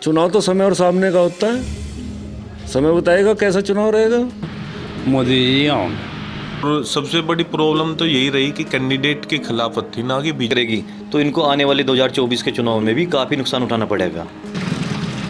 चुनाव तो समय और सामने का होता है, समय बताएगा कैसा चुनाव रहेगा। मोदी जी आओ। और सबसे बड़ी प्रॉब्लम तो यही रही कि कैंडिडेट के खिलाफत थी, ना कि करेगी, तो इनको आने वाले 2024 के चुनाव में भी काफ़ी नुकसान उठाना पड़ेगा।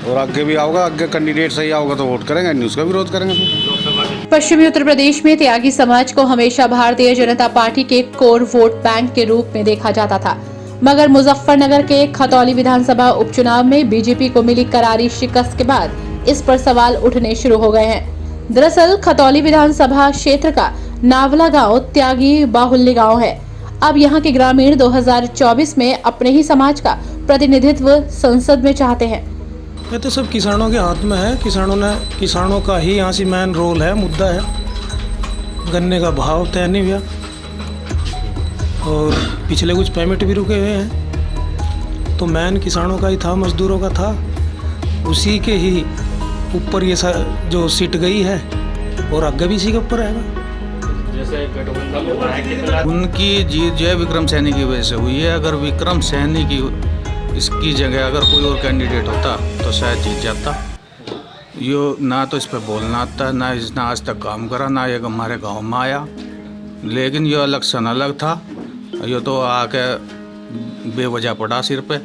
और आगे भी आओगा, आगे कैंडिडेट सही आओगा तो वोट करेंगे, नहीं उसका विरोध करेंगे। पश्चिमी उत्तर प्रदेश में त्यागी समाज को हमेशा भारतीय जनता पार्टी के कोर वोट बैंक के रूप में देखा जाता था, मगर मुजफ्फरनगर के खतौली विधानसभा उपचुनाव में बीजेपी को मिली करारी शिकस्त के बाद इस पर सवाल उठने शुरू हो गए हैं। दरअसल खतौली विधानसभा क्षेत्र का नावला गांव त्यागी बाहुल्य गांव है। अब यहां के ग्रामीण 2024 में अपने ही समाज का प्रतिनिधित्व संसद में चाहते हैं। ये तो सब किसानों के हाथ में है। किसानों का ही यहाँ से मेन रोल है, मुद्दा है। गन्ने का भाव तय नहीं हुआ और पिछले कुछ पेमेंट भी रुके हुए हैं, तो मेन किसानों का ही था, मजदूरों का था। उसी के ही ऊपर ये जो सीट गई है और आगे भी इसी के ऊपर आएगा। उनकी जीत जो है विक्रम सैनी की वजह से हुई है। अगर विक्रम सैनी की इसकी जगह अगर कोई और कैंडिडेट होता तो शायद जीत जाता। यो ना तो इस पर बोलना आता, ना इसने आज तक काम करा, ना ये हमारे गांव में आया। लेकिन ये इलेक्शन अलग था, ये तो आके बेवजह पड़ा सिर पे।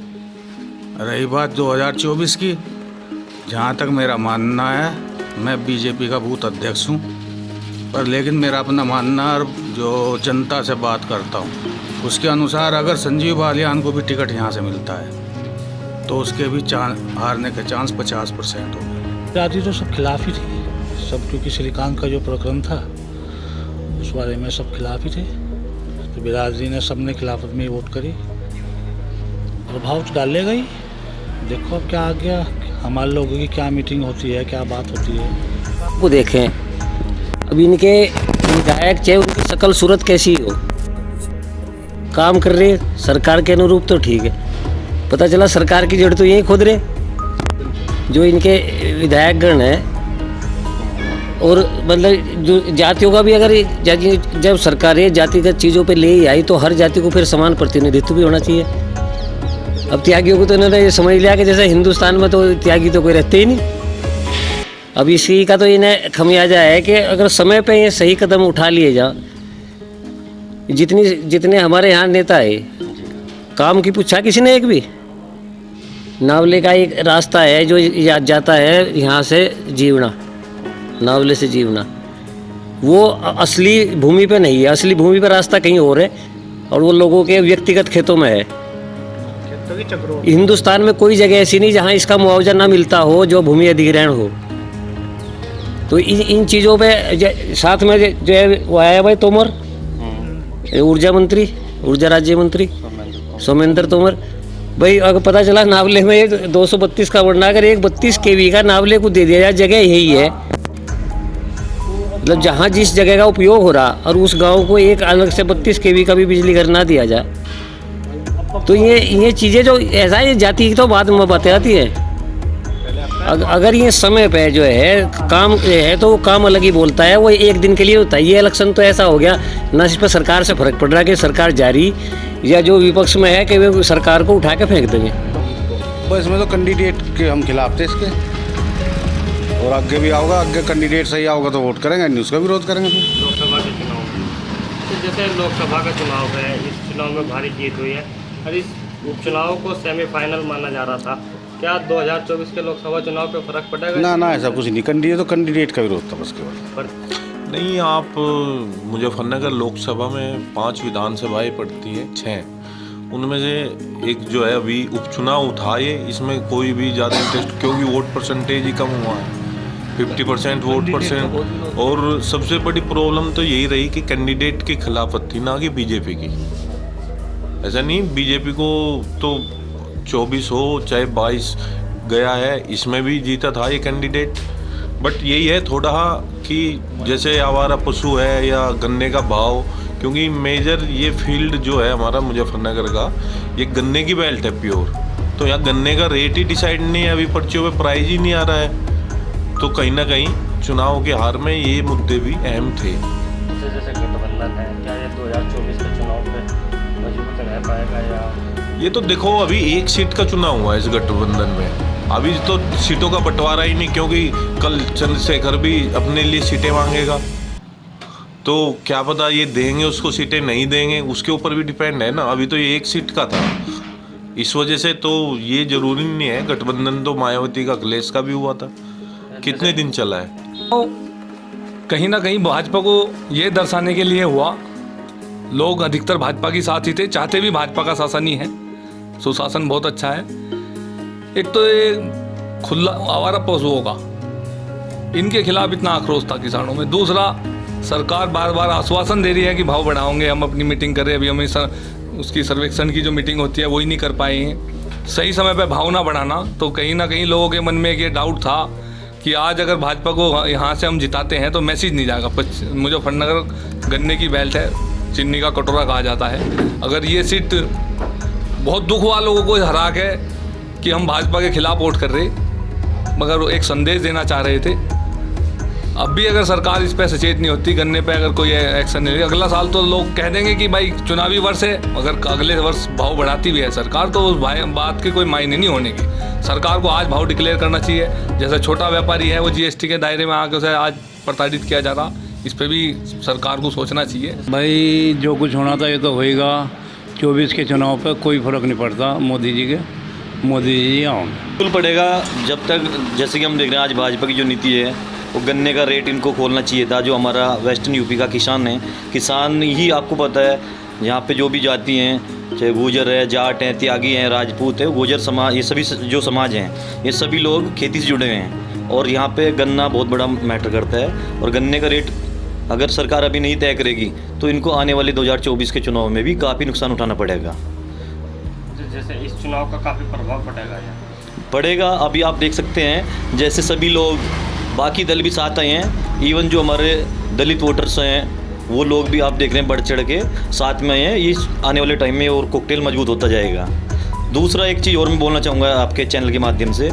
रही बात 2024 की, जहाँ तक मेरा मानना है, मैं बीजेपी का बूथ अध्यक्ष हूँ, पर लेकिन मेरा अपना मानना और जो जनता से बात करता हूँ उसके अनुसार अगर संजीव बालियान को भी टिकट यहाँ से मिलता है तो उसके भी हारने के चांस 50% हो गए। जाति तो सब खिलाफ ही थी सब, क्योंकि श्रीकांत का जो प्रकरण था उस बारे में सब खिलाफ ही थे, तो बिरादरी ने सबने खिलाफत में ही वोट करी। प्रभाव तो डालेगा ही। देखो अब क्या आ गया, हमारे लोगों की क्या मीटिंग होती है, क्या बात होती है। वो देखें अब इनके विधायक चाहे उनकी शकल सूरत कैसी हो, काम कर रहे सरकार के अनुरूप तो ठीक है। पता चला सरकार की जड़ तो यही खोद रहे जो इनके विधायक गण है। और मतलब जो जातियों का भी अगर जब सरकारें जातिगत चीज़ों पे ले ही आई तो हर जाति को फिर समान प्रतिनिधित्व भी होना चाहिए। अब त्यागियों को तो इन्होंने ये समझ लिया कि जैसे हिंदुस्तान में तो त्यागी तो कोई रहते ही नहीं। अब इसी का तो इन्हें खमियाजा है कि अगर समय पे ये सही कदम उठा लिए जा, जितने हमारे यहाँ नेता है काम की पूछा किसी ने एक भी। नावले का एक रास्ता है जो जाता है यहाँ से जीवना, नावले से जीवना, वो असली भूमि पे नहीं है। असली भूमि पे रास्ता कहीं और है और वो लोगों के व्यक्तिगत खेतों में है। हिंदुस्तान में कोई जगह ऐसी नहीं जहाँ इसका मुआवजा ना मिलता हो, जो भूमि अधिग्रहण हो। तो इन चीज़ों पे साथ में जो है वो आया भाई तोमर, ऊर्जा मंत्री, ऊर्जा राज्य मंत्री सोमेंद्र तोमर। भाई अगर पता चला नावले में 232 का वरना अगर एक 32 kV का नावले को दे दिया जाए, जगह यही है, मतलब जहाँ जिस जगह का उपयोग हो रहा, और उस गांव को एक अलग से 32 kV का भी बिजली घर ना दिया जाए, तो ये चीज़ें जो ऐसा ये जाति की तो बाद में बातें आती है। अगर ये समय पे जो है काम है तो वो काम अलग ही बोलता है, वो एक दिन के लिए होता है। ये इलेक्शन तो ऐसा हो गया ना, इस पर सरकार से फर्क पड़ रहा है कि सरकार जारी या जो विपक्ष में है कि वे सरकार को उठा के फेंक देंगे। बस इसमें तो कैंडिडेट के हम खिलाफ थे इसके, और आगे भी आओगा, आगे कैंडिडेट सही आओगा तो वोट करेंगे, नहीं उसका विरोध करेंगे। लोकसभा के चुनाव तो जैसे लोकसभा का चुनाव है, इस चुनाव में भारी जीत हुई है और इस उपचुनाव को सेमीफाइनल माना जा रहा था। क्या 2024 के लोकसभा चुनाव पे फर्क पड़ेगा? ना ऐसा कुछ नहीं। कैंडिडेट का विरोध था बस केवल। नहीं, आप मुजफ्फरनगर लोकसभा में 5 विधानसभाएं पड़ती है, 6 उनमें से एक जो है अभी उपचुनाव था ये, इसमें कोई भी ज़्यादा इंटरेस्ट, क्योंकि वोट परसेंटेज ही कम हुआ है, 50% वोट परसेंट। और सबसे बड़ी प्रॉब्लम तो यही रही कि कैंडिडेट की खिलाफत थी, ना कि बीजेपी की। ऐसा नहीं, बीजेपी को तो 24 हो चाहे 22 गया है, इसमें भी जीता था ये कैंडिडेट। बट यही है थोड़ा कि जैसे आवारा पशु है या गन्ने का भाव, क्योंकि मेजर ये फील्ड जो है हमारा मुजफ्फरनगर का, ये गन्ने की बेल्ट है प्योर, तो यहाँ गन्ने का रेट ही डिसाइड नहीं है, अभी पर्चियों पे प्राइस ही नहीं आ रहा है। तो कहीं ना कहीं चुनाव के हार में ये मुद्दे भी अहम थे। जैसे गठबंधन है, क्या ये 2024 के चुनाव में मजबूत रह पाएगा या? ये तो देखो अभी एक सीट का चुनाव हुआ है इस गठबंधन में, अभी तो सीटों का बंटवारा ही नहीं, क्योंकि कल चंद्रशेखर भी अपने लिए सीटें मांगेगा, तो क्या पता ये देंगे उसको सीटें, नहीं देंगे, उसके ऊपर भी डिपेंड है ना। अभी तो ये 1 सीट का था, इस वजह से तो ये जरूरी नहीं है। गठबंधन तो मायावती का अखिलेश का भी हुआ था, कितने दिन चला है। तो कहीं ना कहीं भाजपा को ये दर्शाने के लिए हुआ, लोग अधिकतर भाजपा की साथ ही थे, चाहते भी भाजपा का शासन ही है, सुशासन बहुत अच्छा है। एक तो ये खुला आवारा पशुओं का, इनके खिलाफ इतना आक्रोश था किसानों में। दूसरा, सरकार बार बार आश्वासन दे रही है कि भाव बढ़ाओगे, हम अपनी मीटिंग कर रहे हैं, अभी हमें उसकी सर्वेक्षण की जो मीटिंग होती है वही नहीं कर पाए हैं। सही समय पर भाव ना बढ़ाना, तो कहीं ना कहीं लोगों के मन में ये डाउट था कि आज अगर भाजपा को यहाँ से हम जिताते हैं तो मैसेज नहीं जाएगा। मुजफ्फरनगर गन्ने की बेल्ट है, चीनी का कटोरा कहा जाता है। अगर ये सीट बहुत दुख हुआ लोगों को हरा के कि हम भाजपा के खिलाफ वोट कर रहे, मगर एक संदेश देना चाह रहे थे। अब भी अगर सरकार इस पर सचेत नहीं होती, गन्ने पे अगर कोई एक्शन नहीं, अगला साल तो लोग कह देंगे कि भाई चुनावी वर्ष है। अगर अगले वर्ष भाव बढ़ाती भी है सरकार, तो उस बात के कोई मायने नहीं होने की। सरकार को आज भाव डिक्लेयर करना चाहिए। जैसा छोटा व्यापारी है वो जीएसटी के दायरे में आकर उसे आज प्रताड़ित किया जा रहा, इस पर भी सरकार को सोचना चाहिए। भाई जो कुछ होना था ये तो होएगा। 24 के चुनाव पर कोई फर्क नहीं पड़ता, मोदी जी आओ। बिल्कुल पड़ेगा, जब तक जैसे कि हम देख रहे हैं आज भाजपा की जो नीति है, वो गन्ने का रेट इनको खोलना चाहिए था। जो हमारा वेस्टर्न यूपी का किसान है, किसान ही आपको पता है यहाँ पे जो भी जाति हैं, चाहे गुर्जर है, जाट हैं, त्यागी हैं, राजपूत है, गुर्जर समाज, ये सभी जो समाज हैं, ये सभी लोग खेती से जुड़े हुए हैं। और यहाँ पे गन्ना बहुत बड़ा मैटर करता है। और गन्ने का रेट अगर सरकार अभी नहीं तय करेगी तो इनको आने वाले 2024 के चुनाव में भी काफ़ी नुकसान उठाना पड़ेगा। जैसे इस चुनाव का काफ़ी प्रभाव पड़ेगा। अभी आप देख सकते हैं जैसे सभी लोग, बाकी दल भी साथ आए हैं, इवन जो हमारे दलित वोटर्स हैं वो लोग भी आप देख रहे हैं बढ़ चढ़ के साथ में आए हैं। ये आने वाले टाइम में और कॉकटेल मजबूत होता जाएगा। दूसरा एक चीज़ और मैं बोलना चाहूँगा आपके चैनल के माध्यम से,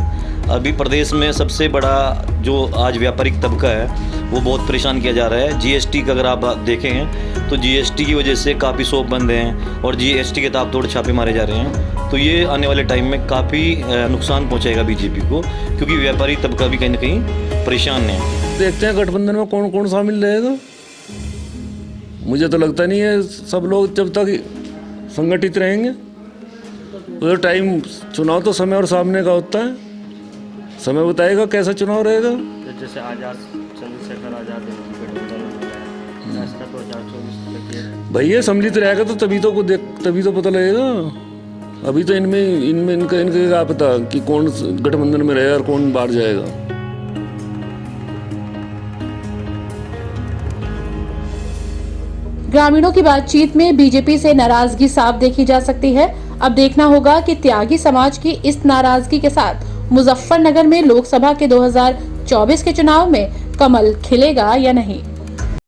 अभी प्रदेश में सबसे बड़ा जो आज व्यापारिक तबका है वो बहुत परेशान किया जा रहा है। जीएसटी का अगर आप देखें तो जीएसटी की वजह से काफ़ी शॉप बंद हैं और जीएसटी के ताबतोड़ छापे मारे जा रहे हैं। तो ये आने वाले टाइम में काफ़ी नुकसान पहुंचाएगा बीजेपी को, क्योंकि व्यापारी तबका भी कहीं ना कहीं परेशान है। देखते हैं गठबंधन में कौन कौन शामिल रहेगा। मुझे तो लगता नहीं है सब लोग जब तक संगठित रहेंगे। तो टाइम, चुनाव तो समय और सामने का होता है, समय बताएगा कैसा चुनाव रहेगा। जैसे आज़ाद चंद्रशेखर आज़ाद भाई ये सम्मिलित रहेगा तो तभी तो पता लगेगा। अभी तो इनके क्या पता कि कौन गठबंधन में रहेगा और कौन बाहर जाएगा। ग्रामीणों की बातचीत में बीजेपी से नाराजगी साफ देखी जा सकती है। अब देखना होगा कि त्यागी समाज की इस नाराजगी के साथ मुजफ्फरनगर में लोकसभा के 2024 के चुनाव में कमल खिलेगा या नहीं।